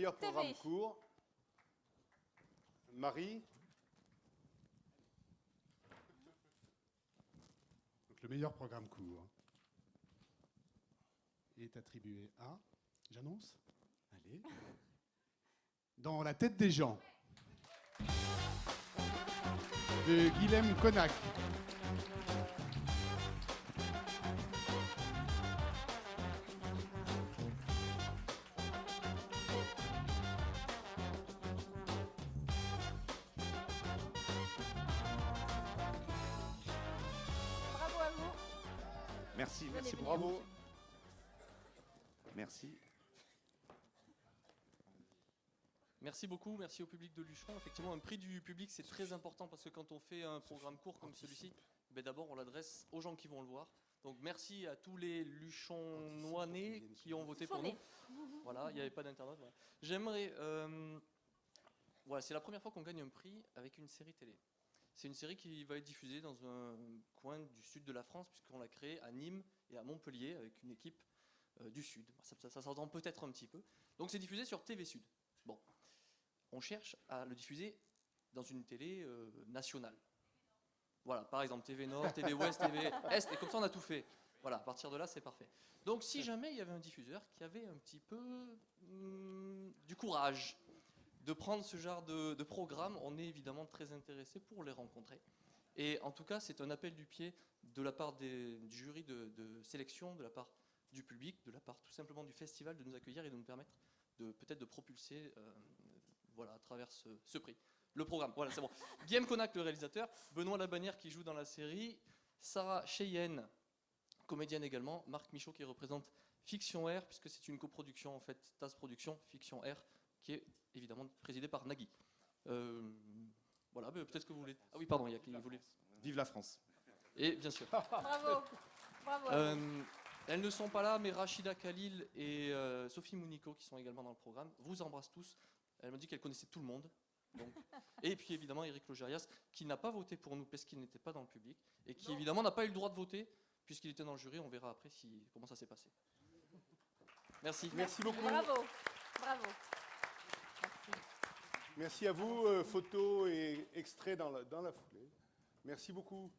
meilleur programme TV. court. Marie. Donc, le meilleur programme court est attribué à... J'annonce? Allez. Dans la tête des gens. De Guilhem Connac. Bravo à vous. Merci, Venez, merci venez. beaucoup. Bravo. Merci. Merci beaucoup, merci au public de Luchon. Effectivement, un prix du public, c'est très important parce que quand on fait un programme court comme celui-ci, ben d'abord on l'adresse aux gens qui vont le voir. Donc merci à tous les Luchonnois-nés qui ont voté pour nous. Voilà, il n'y avait pas d'internaute. Voilà. J'aimerais... voilà, c'est la première fois qu'on gagne un prix avec une série télé. C'est une série qui va être diffusée dans un coin du sud de la France puisqu'on l'a créée à Nîmes et à Montpellier avec une équipe du sud. Ça s'entend peut-être un petit peu. Donc c'est diffusé sur TV Sud. Bon. On cherche à le diffuser dans une télé nationale. Voilà, par exemple TV Nord, TV Ouest, TV Est, et comme ça on a tout fait. Voilà, à partir de là c'est parfait. Donc si jamais il y avait un diffuseur qui avait un petit peu du courage de prendre ce genre de programme, on est évidemment très intéressé pour les rencontrer. Et en tout cas c'est un appel du pied de la part du jury de sélection, de la part du public, de la part tout simplement du festival de nous accueillir et de nous permettre peut-être de propulser voilà, à travers ce prix. Le programme, voilà, c'est bon. Guillaume Connac, le réalisateur, Benoît Labannière qui joue dans la série, Sarah Cheyenne, comédienne également, Marc Michaud qui représente Fiction Air, puisque c'est une coproduction en fait, TAS Production, Fiction Air, qui est évidemment présidée par Nagui. Voilà, peut-être que vous voulez... Ah oui, pardon, il y a qui voulait... Vive la France. Et bien sûr. Bravo. Bravo à vous. Elles ne sont pas là, mais Rachida Khalil et Sophie Mounico, qui sont également dans le programme, vous embrassent tous. Elle m'a dit qu'elle connaissait tout le monde. Donc. Et puis évidemment Éric Logérias, qui n'a pas voté pour nous parce qu'il n'était pas dans le public, et qui évidemment n'a pas eu le droit de voter, puisqu'il était dans le jury. On verra après comment ça s'est passé. Merci. Merci beaucoup. Bravo. Bravo. Merci. Merci à vous. Photos et extraits dans la foulée. Merci beaucoup.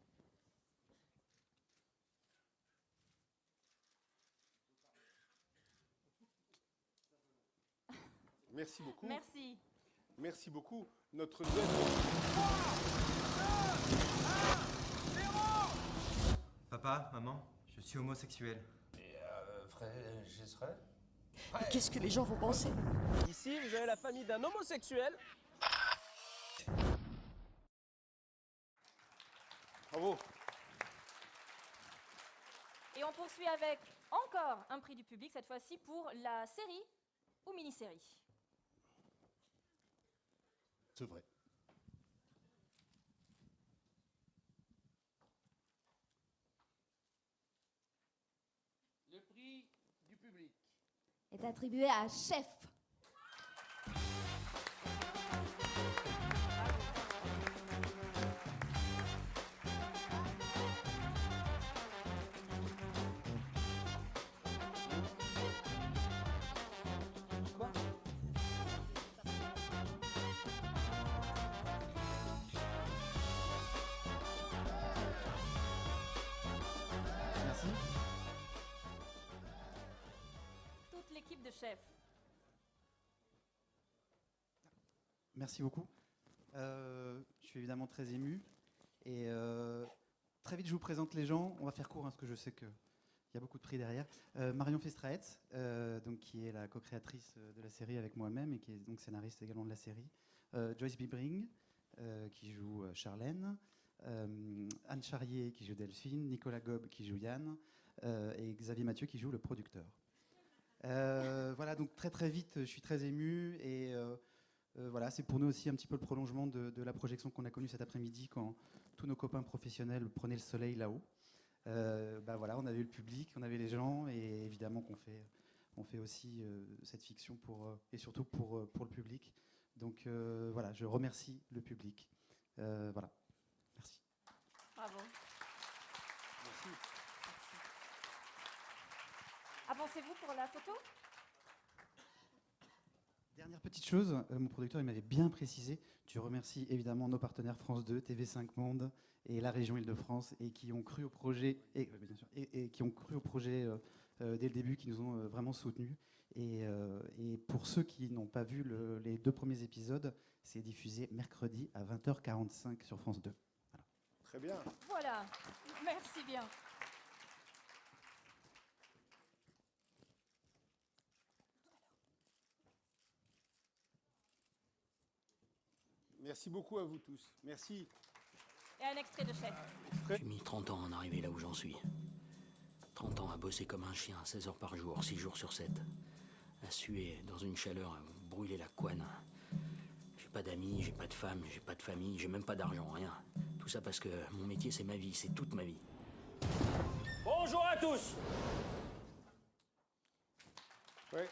Merci beaucoup. Merci. Merci beaucoup. Notre deuxième... Papa, maman, je suis homosexuel. Frère, j'y serai. Qu'est-ce que les gens vont penser? Ici, vous avez la famille d'un homosexuel. Bravo. Et on poursuit avec encore un prix du public, cette fois-ci pour la série ou mini-série. C'est vrai. Le prix du public est attribué à Chef. Merci. Toute l'équipe de Chef. Merci beaucoup. Je suis évidemment très ému. Et très vite, je vous présente les gens. On va faire court, parce que je sais qu'il y a beaucoup de prix derrière. Marion Festraetz, donc, qui est la co-créatrice de la série avec moi-même et qui est donc scénariste également de la série. Joyce Bibring, qui joue Charlène. Anne Charrier, qui joue Delphine. Nicolas Gob, qui joue Yann. Et Xavier Mathieu, qui joue le producteur. Voilà, donc très très vite, je suis très ému. Et voilà, c'est pour nous aussi un petit peu le prolongement de la projection qu'on a connue cet après-midi quand tous nos copains professionnels prenaient le soleil là-haut. Voilà, on avait le public, on avait les gens, et évidemment qu'on fait aussi cette fiction et surtout pour le public. Donc voilà, je remercie le public. Voilà, merci. Bravo. Merci. Merci. Avancez-vous pour la photo? Dernière Petite chose, mon producteur il m'avait bien précisé, tu remercies évidemment nos partenaires France 2, TV5 Monde et la région Île-de-France et qui ont cru au projet, bien sûr, et qui ont cru au projet dès le début, qui nous ont vraiment soutenus. Et pour ceux qui n'ont pas vu les 2 premiers épisodes, c'est diffusé mercredi à 20h45 sur France 2. Voilà. Très bien. Voilà, merci bien. Merci beaucoup à vous tous. Merci. Et un extrait de Chef. J'ai mis 30 ans à en arriver là où j'en suis. 30 ans à bosser comme un chien, 16 heures par jour, 6 jours sur 7. À suer dans une chaleur, à brûler la couenne. J'ai pas d'amis, j'ai pas de femme, j'ai pas de famille, j'ai même pas d'argent, rien. Tout ça parce que mon métier, c'est ma vie, c'est toute ma vie. Bonjour à tous. Ouais.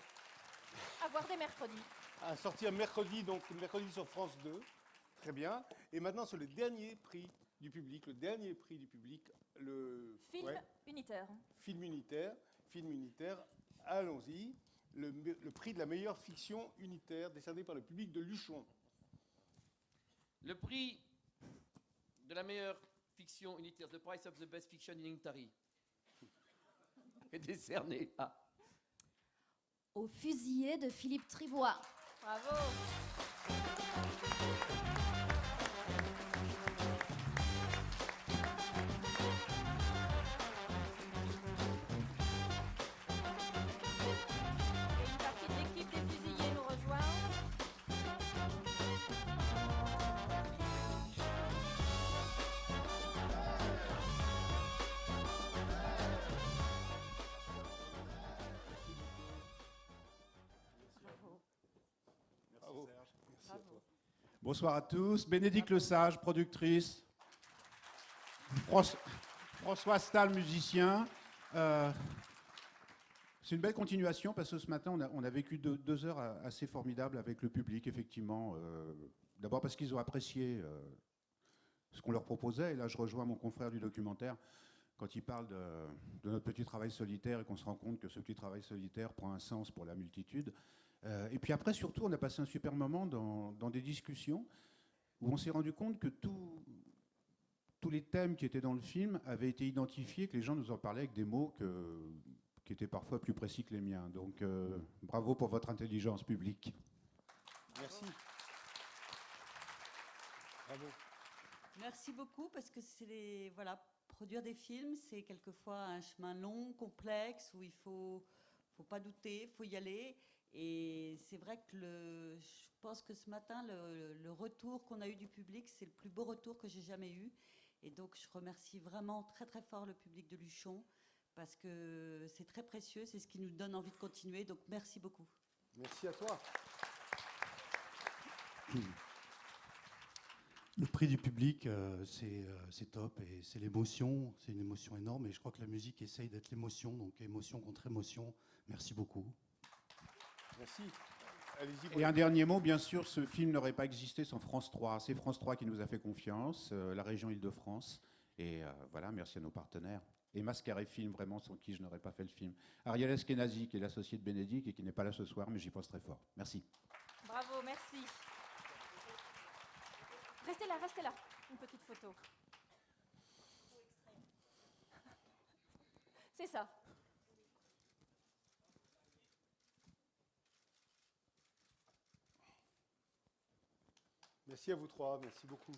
À voir dès mercredi. À sortir mercredi, donc mercredi sur France 2. Très bien. Et maintenant, sur le dernier prix du public, le Film unitaire. Film unitaire. Allons-y. Le prix de la meilleure fiction unitaire décerné par le public de Luchon. Le prix de la meilleure fiction unitaire, The Prize of the Best Fiction in Unitary, est décerné à... Au fusillé de Philippe Tribois. Bravo. Et une partie de l'équipe des fusillés nous rejoint. Bravo. Merci à toi. Bonsoir à tous. Bénédicte Lesage, productrice. François Stahl, musicien. C'est une belle continuation parce que ce matin, on a vécu 2 heures assez formidables avec le public, effectivement. D'abord parce qu'ils ont apprécié ce qu'on leur proposait. Et là, je rejoins mon confrère du documentaire quand il parle de notre petit travail solitaire et qu'on se rend compte que ce petit travail solitaire prend un sens pour la multitude. Et puis après, surtout, on a passé un super moment dans des discussions où on s'est rendu compte que tous les thèmes qui étaient dans le film avaient été identifiés, que les gens nous en parlaient avec des mots qui étaient parfois plus précis que les miens. Donc, bravo pour votre intelligence publique. Merci. Bravo. Merci beaucoup parce que voilà, produire des films, c'est quelquefois un chemin long, complexe, où il faut pas douter, il faut y aller. Et c'est vrai que je pense que ce matin, le retour qu'on a eu du public, c'est le plus beau retour que j'ai jamais eu. Et donc, je remercie vraiment très très fort le public de Luchon parce que c'est très précieux, c'est ce qui nous donne envie de continuer. Donc, merci beaucoup. Merci à toi. Le prix du public, c'est top et c'est l'émotion, c'est une émotion énorme et je crois que la musique essaye d'être l'émotion, donc émotion contre émotion. Merci beaucoup. Merci. Allez-y. Et un dernier mot, bien sûr, ce film n'aurait pas existé sans France 3. C'est France 3 qui nous a fait confiance, la région Île-de-France. Et voilà, merci à nos partenaires. Et Mascaré Film, vraiment, sans qui je n'aurais pas fait le film. Ariel Eskenazi, qui est l'associé de Bénédicte et qui n'est pas là ce soir, mais j'y pense très fort. Merci. Bravo, merci. Restez là, une petite photo. C'est ça. Merci à vous 3, merci beaucoup.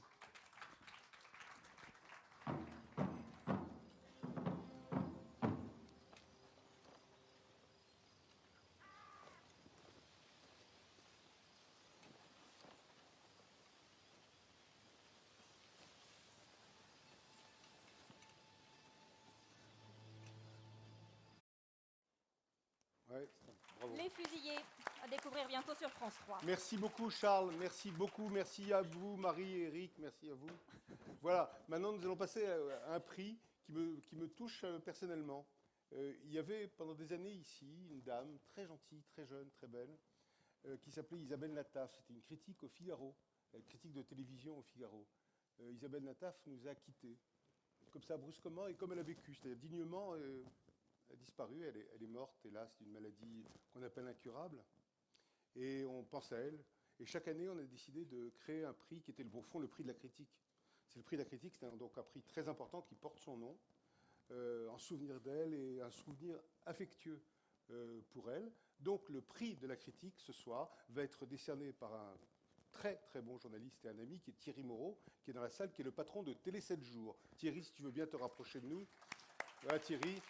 Ouais, bravo. Les fusillés, à découvrir bientôt sur France 3. Merci beaucoup Charles, merci beaucoup, merci à vous Marie et Eric, merci à vous. Voilà, maintenant nous allons passer à un prix qui me touche personnellement. Il y avait pendant des années ici une dame très gentille, très jeune, très belle, qui s'appelait Isabelle Nataf. C'était une critique au Figaro, critique de télévision au Figaro. Isabelle Nataf nous a quittés, comme ça brusquement et comme elle a vécu, c'est-à-dire dignement. Elle a disparu, elle est morte, hélas, d'une maladie qu'on appelle incurable. et on pense à elle. Et chaque année, on a décidé de créer un prix qui était au fond le prix de la critique. C'est le prix de la critique, c'est donc un prix très important qui porte son nom, en souvenir d'elle et un souvenir affectueux pour elle. Donc le prix de la critique ce soir va être décerné par un très très bon journaliste et un ami qui est Thierry Moreau, qui est dans la salle, qui est le patron de Télé 7 jours. Thierry, si tu veux bien te rapprocher de nous. Voilà Thierry.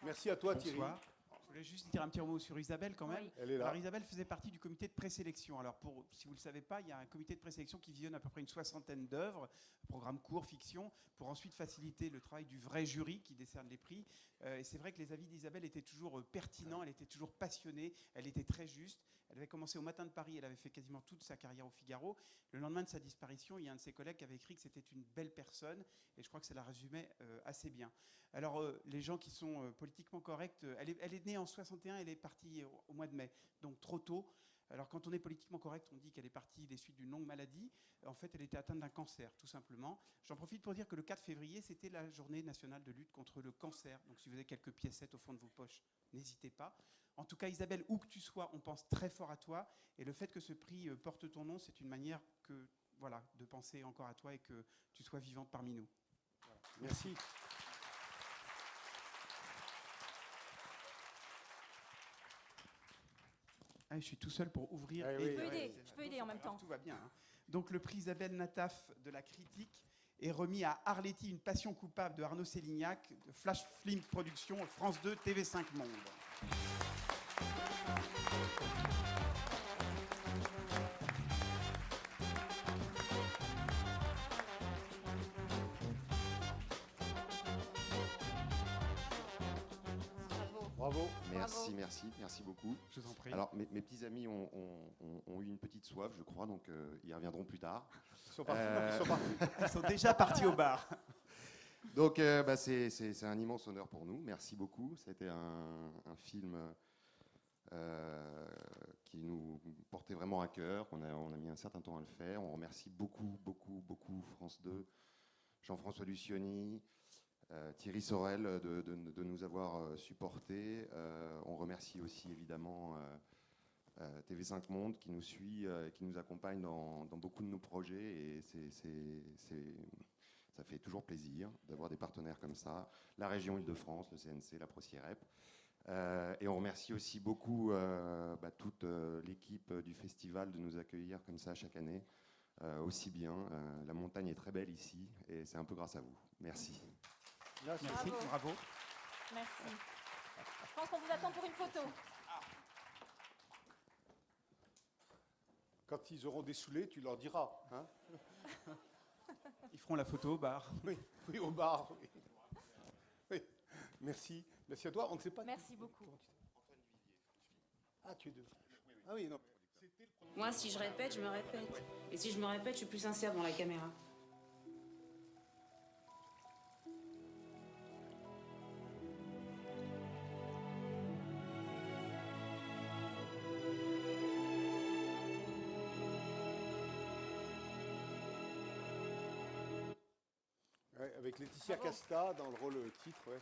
Merci à toi Thierry. Bonsoir. Je voulais juste dire un petit mot sur Isabelle quand même. Oui. Elle est là. Alors Isabelle faisait partie du comité de présélection. Alors si vous ne le savez pas, il y a un comité de présélection qui visionne à peu près une 60aine d'œuvres, programmes courts, fiction, pour ensuite faciliter le travail du vrai jury qui décerne les prix. Et c'est vrai que les avis d'Isabelle étaient toujours pertinents, elle était toujours passionnée, elle était très juste. Elle avait commencé au Matin de Paris, elle avait fait quasiment toute sa carrière au Figaro. Le lendemain de sa disparition, il y a un de ses collègues qui avait écrit que c'était une belle personne, et je crois que ça la résumait assez bien. Alors, les gens qui sont politiquement corrects, elle est née en 61, elle est partie au mois de mai, donc trop tôt. Alors, quand on est politiquement correct, on dit qu'elle est partie des suites d'une longue maladie. En fait, elle était atteinte d'un cancer, tout simplement. J'en profite pour dire que le 4 février, c'était la journée nationale de lutte contre le cancer. Donc, si vous avez quelques piécettes au fond de vos poches, n'hésitez pas. En tout cas, Isabelle, où que tu sois, on pense très fort à toi. Et le fait que ce prix porte ton nom, c'est une manière de penser encore à toi et que tu sois vivante parmi nous. Voilà. Merci. Ah, je suis tout seul pour ouvrir. Ah, Je peux aider, je peux aider en même temps. Tout va bien. Hein. Donc le prix Isabelle Nataf de la critique est remis à Arletty, une passion coupable de Arnaud Sélignac, de Flash Film Productions, France 2, TV5 Monde. Bravo. Merci beaucoup. Je vous en prie. Alors, mes petits amis ont eu une petite soif, je crois, donc ils reviendront plus tard. Ils sont partis. Ils sont déjà partis au bar. Donc, c'est un immense honneur pour nous. Merci beaucoup. C'était un film qui nous portait vraiment à cœur. On a mis un certain temps à le faire. On remercie beaucoup France 2, Jean-François Lucioni, Thierry Sorel de nous avoir supportés. On remercie aussi évidemment TV5 Monde qui nous suit, qui nous accompagne dans beaucoup de nos projets. Et ça fait toujours plaisir d'avoir des partenaires comme ça. La région Île-de-France, le CNC, la ProCIREP. Et on remercie aussi beaucoup toute l'équipe du festival de nous accueillir comme ça chaque année. Aussi bien. La montagne est très belle ici et c'est un peu grâce à vous. Merci. Merci. Bravo. Merci. Je pense qu'on vous attend pour une photo. Quand ils auront dessoulé, tu leur diras. Hein. Ils feront la photo au bar. Oui, au bar. Oui. Oui. Merci. Merci à toi. On ne sait pas. Merci beaucoup. Ah, tu es deux. Ah oui, non. Moi, si je répète, je me répète. Et si je me répète, je suis plus sincère devant la caméra. Ouais, avec Laetitia Casta dans le rôle titre, ouais.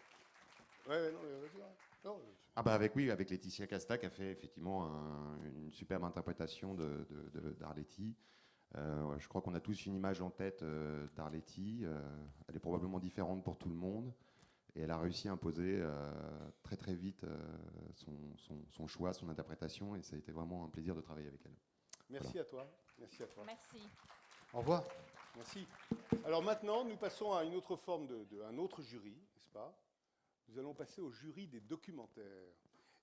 Ouais, non, vas-y. Non, avec Laetitia Casta qui a fait effectivement une superbe interprétation d'Arletty. Je crois qu'on a tous une image en tête d'Arletty. Elle est probablement différente pour tout le monde. Et elle a réussi à imposer très très vite son choix, son interprétation. Et ça a été vraiment un plaisir de travailler avec elle. Merci Voilà. à toi. Merci à toi. Merci. Au revoir. Merci. Alors maintenant, nous passons à une autre forme un autre jury, n'est-ce pas? Nous allons passer au jury des documentaires.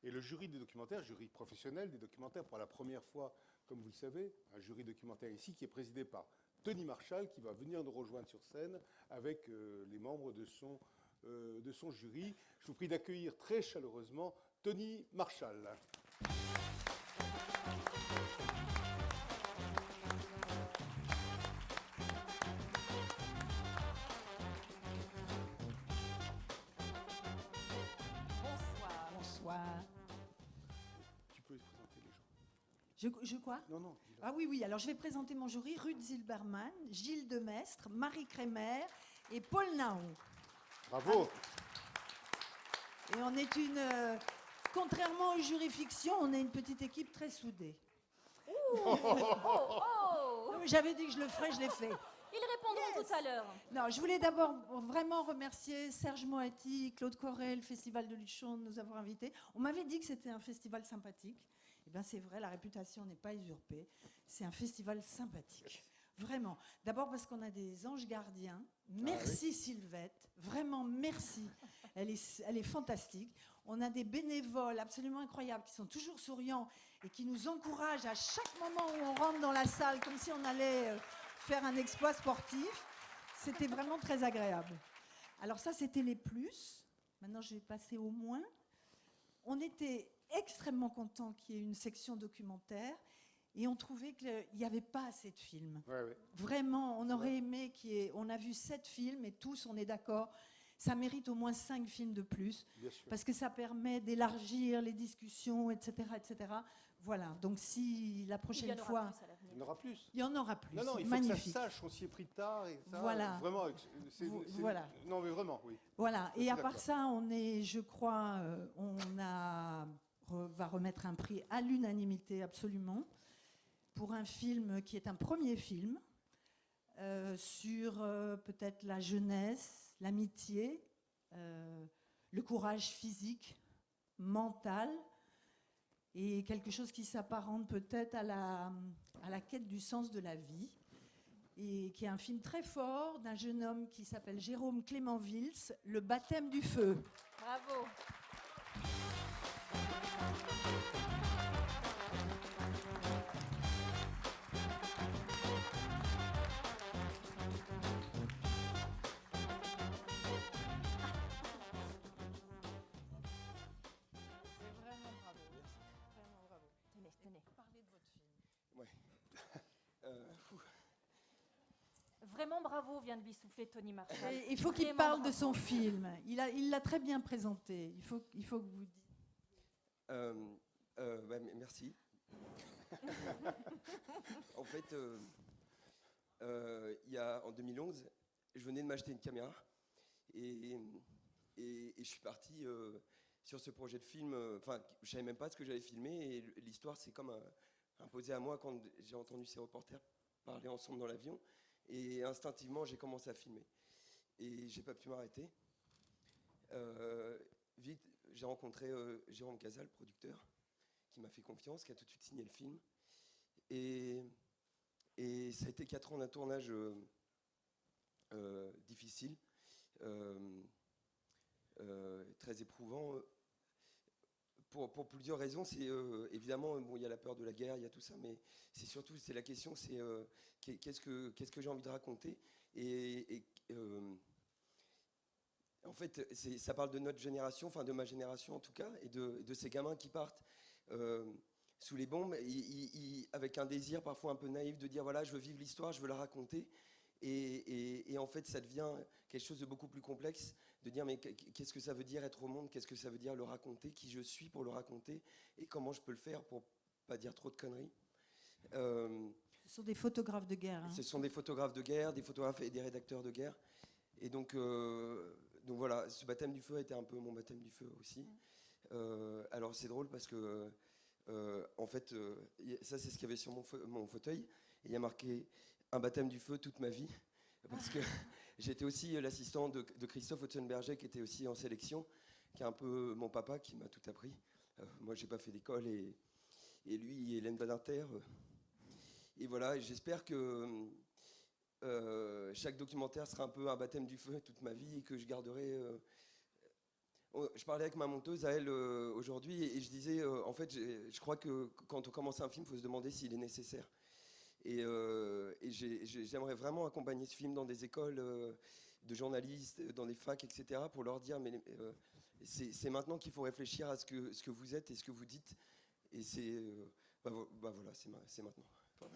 Et le jury des documentaires, jury professionnel des documentaires, pour la première fois, comme vous le savez, un jury documentaire ici qui est présidé par Tony Marshall, qui va venir nous rejoindre sur scène avec les membres de son jury. Je vous prie d'accueillir très chaleureusement Tony Marshall. Bonsoir. Tu peux présenter les gens. Je quoi? Non. Ah oui, alors je vais présenter mon jury. Ruth Zilberman, Gilles Demestre, Marie Crémer et Paul Naon. Bravo. Et on est contrairement au jury fiction, on est une petite équipe très soudée. J'avais dit que je le ferais, je l'ai fait. Ils répondront tout à l'heure. Non, je voulais d'abord vraiment remercier Serge Moati, Claude Corel, Festival de Luchon de nous avoir invités. On m'avait dit que c'était un festival sympathique. Eh bien, c'est vrai, la réputation n'est pas usurpée. C'est un festival sympathique. Vraiment. D'abord parce qu'on a des anges gardiens. Merci Sylvette. Vraiment, merci. Elle est fantastique. On a des bénévoles absolument incroyables qui sont toujours souriants et qui nous encouragent à chaque moment où on rentre dans la salle, comme si on allait faire un exploit sportif. C'était vraiment très agréable. Alors ça, c'était les plus. Maintenant, je vais passer au moins. On était extrêmement contents qu'il y ait une section documentaire et on trouvait qu'il n'y avait pas assez de films. Ouais. Vraiment, on aurait aimé qu'il y ait... On a vu 7 films et tous, on est d'accord, ça mérite au moins 5 films de plus. Bien sûr. Parce que ça permet d'élargir les discussions, etc., etc. Voilà, donc si la prochaine fois... Il y en aura plus. Il y en aura plus. Non, il faut magnifique. que ça sache, on s'y est pris tard et ça. Voilà. Vraiment, Voilà. Non, mais vraiment, oui. Voilà, Je et suis à part d'accord. ça, on est, je crois, va remettre un prix à l'unanimité absolument pour un film qui est un premier film sur peut-être la jeunesse, l'amitié, le courage physique, mental, et quelque chose qui s'apparente peut-être à la quête du sens de la vie, et qui est un film très fort d'un jeune homme qui s'appelle Jérôme Clément Vils, Le baptême du feu. Bravo. Tenez. Parlez de votre film. Ouais. Vraiment bravo, vient de lui souffler Tony Marshall. Et il faut qu'il Vraiment parle de bravo. son film. Il l'a très bien présenté. Il faut que vous disiez. Merci. En fait, en 2011, je venais de m'acheter une caméra et je suis parti sur ce projet de film. Enfin, je savais même pas ce que j'allais filmer et l'histoire s'est comme imposée à moi quand j'ai entendu ces reporters parler ensemble dans l'avion. Et instinctivement, j'ai commencé à filmer. Et j'ai pas pu m'arrêter. Vite, j'ai rencontré Jérôme Casal, producteur, qui m'a fait confiance, qui a tout de suite signé le film. Et ça a été 4 ans d'un tournage difficile, très éprouvant. Pour plusieurs raisons, c'est évidemment, il y a la peur de la guerre, il y a tout ça, mais c'est surtout, c'est la question, c'est qu'est-ce que j'ai envie de raconter. En fait, ça parle de notre génération, enfin de ma génération en tout cas, et de ces gamins qui partent sous les bombes, avec un désir parfois un peu naïf de dire voilà, je veux vivre l'histoire, je veux la raconter. Et en fait, ça devient quelque chose de beaucoup plus complexe, de dire mais qu'est-ce que ça veut dire être au monde, qu'est-ce que ça veut dire le raconter, qui je suis pour le raconter, et comment je peux le faire pour pas dire trop de conneries. Ce sont des photographes de guerre. Hein. Ce sont des photographes de guerre, des photographes et des rédacteurs de guerre. Et donc voilà, ce baptême du feu a été un peu mon baptême du feu aussi. Alors c'est drôle parce que en fait, ça c'est ce qu'il y avait sur mon fauteuil. Et il y a marqué un baptême du feu toute ma vie. Parce que j'étais aussi l'assistant de Christophe Otzenberger, qui était aussi en sélection, qui est un peu mon papa, qui m'a tout appris. Moi, j'ai pas fait d'école, et lui, Hélène Badinter. Et voilà, j'espère que chaque documentaire sera un peu un baptême du feu toute ma vie, et que je garderai... Je parlais avec ma monteuse à elle aujourd'hui, et je disais, en fait, je crois que quand on commence un film, il faut se demander s'il est nécessaire. Et j'aimerais vraiment accompagner ce film dans des écoles de journalistes, dans des facs, etc., pour leur dire, mais c'est maintenant qu'il faut réfléchir à ce que vous êtes et ce que vous dites. Et c'est... voilà, c'est maintenant. Bravo.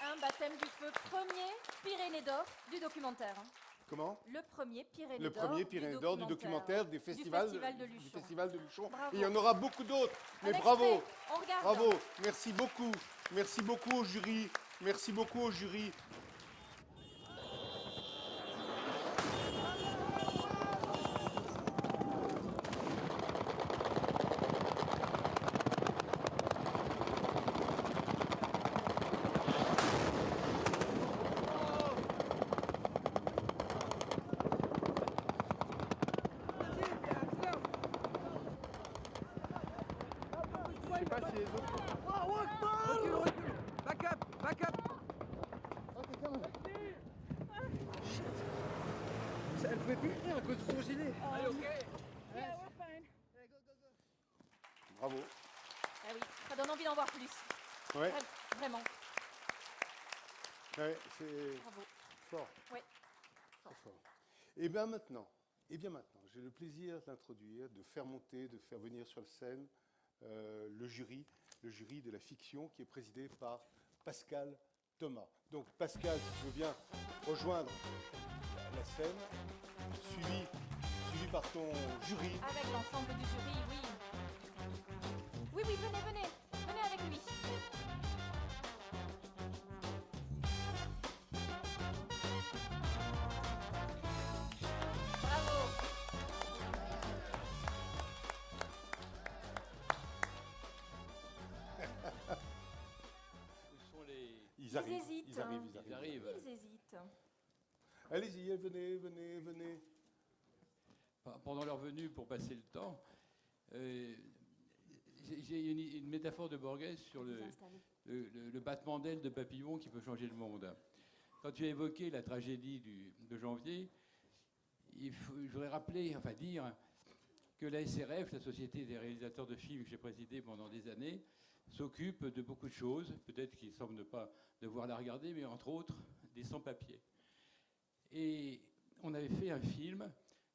bien baptême du feu, premier Pyrénées d'or du documentaire. Comment? Le premier Pyrénées Le d'or premier Pyrénées d'or du documentaire des festivals, de du Luchon. Festival de Luchon. Bravo. Et il y en aura beaucoup d'autres. Mais Un bravo, extrait, on regarde. bravo, merci beaucoup. Merci beaucoup au jury. Merci beaucoup au jury. Je sais pas si les autres... Recule, recule. Back up, back up. Elle pouvait plus faire à cause de son gilet. Allez, ok. Bravo. Ah oui, ça donne envie d'en voir plus. Ouais. Vraiment. Ouais, c'est Bravo. fort. Ouais. Très fort. Et bien maintenant, j'ai le plaisir d'introduire, de faire monter, de faire venir sur la scène le jury de la fiction qui est présidé par Pascal Thomas. Donc Pascal, si tu veux bien rejoindre la scène, suivi par ton jury. Avec l'ensemble du jury, oui. Oui, oui, venez, venez. Venez avec lui. Bravo. Où sont les... Ils arrivent, hésitent. ils arrivent. Ils arrivent. Ils hésitent. Allez-y, venez. Pendant leur venue pour passer le temps, j'ai une métaphore de Borges sur le battement d'ailes de papillon qui peut changer le monde. Quand tu as évoqué la tragédie de janvier, je voudrais rappeler, enfin dire, que la SRF, la Société des réalisateurs de films que j'ai présidée pendant des années, s'occupe de beaucoup de choses, peut-être qu'ils ne semblent pas devoir la regarder, mais entre autres des sans-papiers. Et on avait fait un film,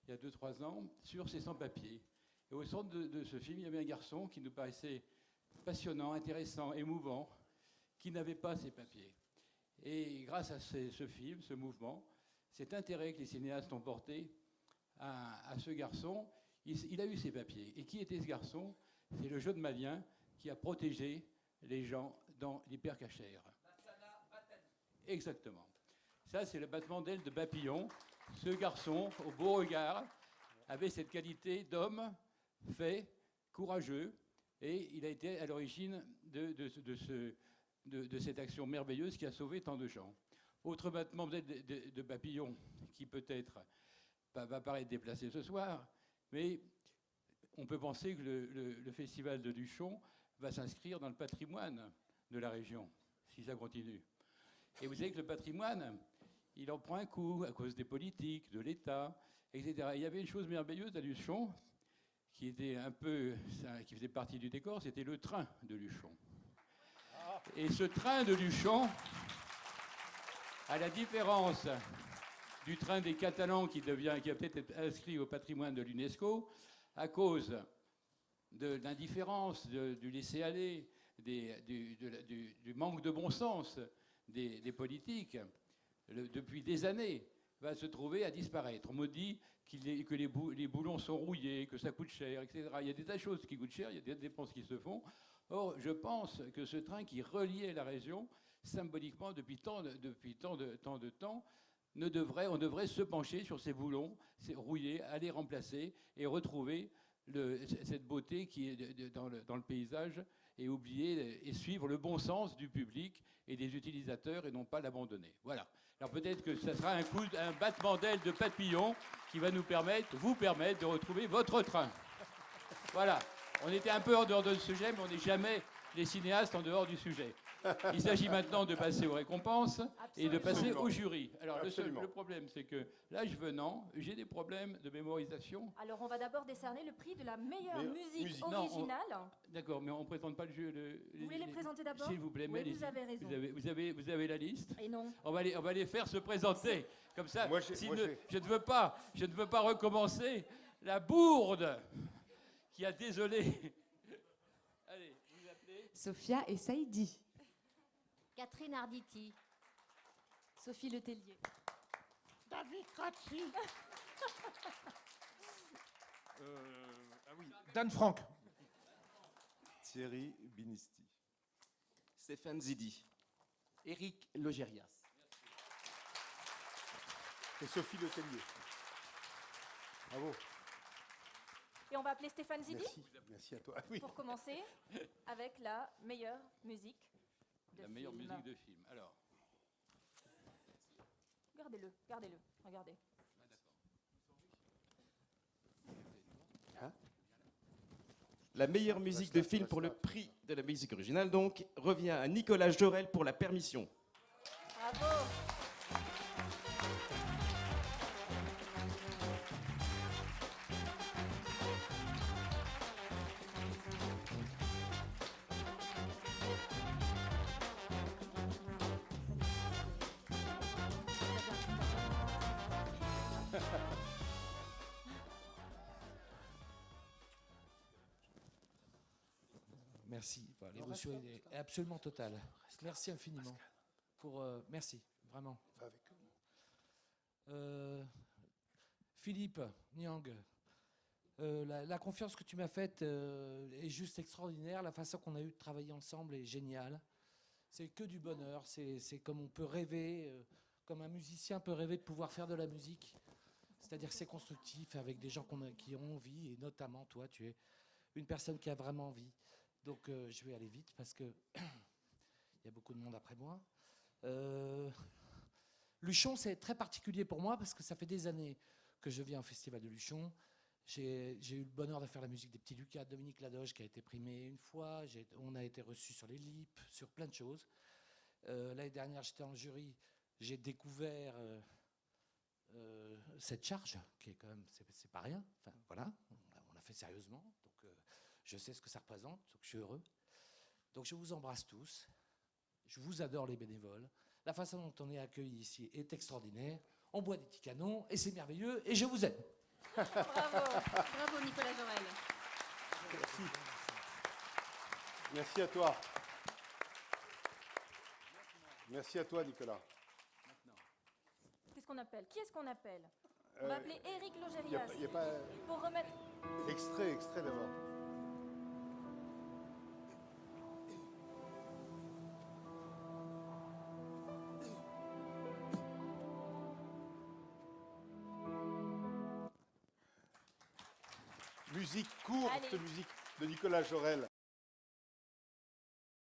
il y a 2-3 ans, sur ces sans-papiers. Et au centre de ce film, il y avait un garçon qui nous paraissait passionnant, intéressant, émouvant, qui n'avait pas ses papiers. Et grâce à ce film, ce mouvement, cet intérêt que les cinéastes ont porté à ce garçon, il a eu ses papiers. Et qui était ce garçon? C'est le jeune malien qui a protégé les gens dans l'hypercachère. Exactement. Ça, c'est le battement d'ailes de papillon. Ce garçon, au beau regard, avait cette qualité d'homme fait, courageux, et il a été à l'origine de cette action merveilleuse qui a sauvé tant de gens. Autre battement d'ailes de papillon qui peut-être va paraître déplacé ce soir, mais on peut penser que le festival de Luchon va s'inscrire dans le patrimoine de la région, si ça continue. Et vous savez que le patrimoine, il en prend un coup à cause des politiques, de l'État, etc. Il y avait une chose merveilleuse à Luchon, qui faisait partie du décor, c'était le train de Luchon. Et ce train de Luchon, à la différence du train des Catalans qui a peut-être été inscrit au patrimoine de l'UNESCO, à cause de l'indifférence, du laisser-aller, du manque de bon sens des politiques, depuis des années, va se trouver à disparaître. On me dit que les boulons sont rouillés, que ça coûte cher, etc. Il y a des tas de choses qui coûtent cher, il y a des dépenses qui se font. Or, je pense que ce train qui reliait la région, symboliquement, depuis tant de temps, on devrait se pencher sur ces boulons, rouillés, aller remplacer et retrouver cette beauté qui est dans le paysage et oublier et suivre le bon sens du public et des utilisateurs et non pas l'abandonner. Voilà. Alors peut-être que ça sera un battement d'ailes de papillon qui va vous permettre de retrouver votre train. Voilà. On était un peu en dehors de ce sujet, mais on n'est jamais les cinéastes en dehors du sujet. Il s'agit maintenant de passer aux récompenses et de passer au jury. Alors le problème, c'est que l'âge venant, j'ai des problèmes de mémorisation. Alors on va d'abord décerner le prix de la meilleure musique Non, originale. D'accord, mais on ne présente pas le jeu. Vous voulez les présenter d'abord? S'il vous plaît, oui, allez-y. vous avez raison. Vous avez la liste? Et non. On va les faire se présenter. Comme ça, je ne veux pas recommencer la bourde qui a désolé. Allez, vous appelez Sophia et Saïdi. Catherine Arditi. Sophie Letellier. David Kratzy. Dan Franck. Thierry Binisti. Stéphane Zidi. Éric Logérias. Et Sophie Letellier. Bravo. Et on va appeler Stéphane Zidi Merci à toi. Oui. pour commencer avec la meilleure musique de La meilleure film. musique de film. Alors, Gardez-le, gardez-le, regardez. La meilleure musique de film pour le prix de la musique originale, donc, revient à Nicolas Jorel pour La Permission. Bravo. Merci. L'émotion est absolument totale. Merci infiniment. Merci, vraiment. Philippe Niang, la confiance que tu m'as faite est juste extraordinaire. La façon qu'on a eu de travailler ensemble est géniale. C'est que du bonheur. C'est comme on peut rêver, comme un musicien peut rêver de pouvoir faire de la musique. C'est-à-dire que c'est constructif avec des gens qui ont envie, et notamment toi, tu es une personne qui a vraiment envie. Donc je vais aller vite parce que il y a beaucoup de monde après moi. Luchon, c'est très particulier pour moi parce que ça fait des années que je viens au Festival de Luchon. J'ai eu le bonheur de faire la musique des Petits Lucas, Dominique Ladoche qui a été primé une fois. On a été reçu sur les LIP, sur plein de choses. L'année dernière, j'étais en jury. J'ai découvert cette charge qui est quand même, c'est pas rien. Enfin voilà, on l'a fait sérieusement. Donc je sais ce que ça représente, donc je suis heureux. Donc je vous embrasse tous. Je vous adore les bénévoles. La façon dont on est accueillis ici est extraordinaire. On boit des petits canons et c'est merveilleux et je vous aime. Bravo Nicolas Jorel. Merci. Merci à toi. Merci à toi, Nicolas. Qu'est-ce qu'on appelle? Qui est-ce qu'on appelle? On va appeler Éric Logérias. Y a pas... Pour remettre... Extrait d'abord. Musique courte, Allez. musique de Nicolas Jorel.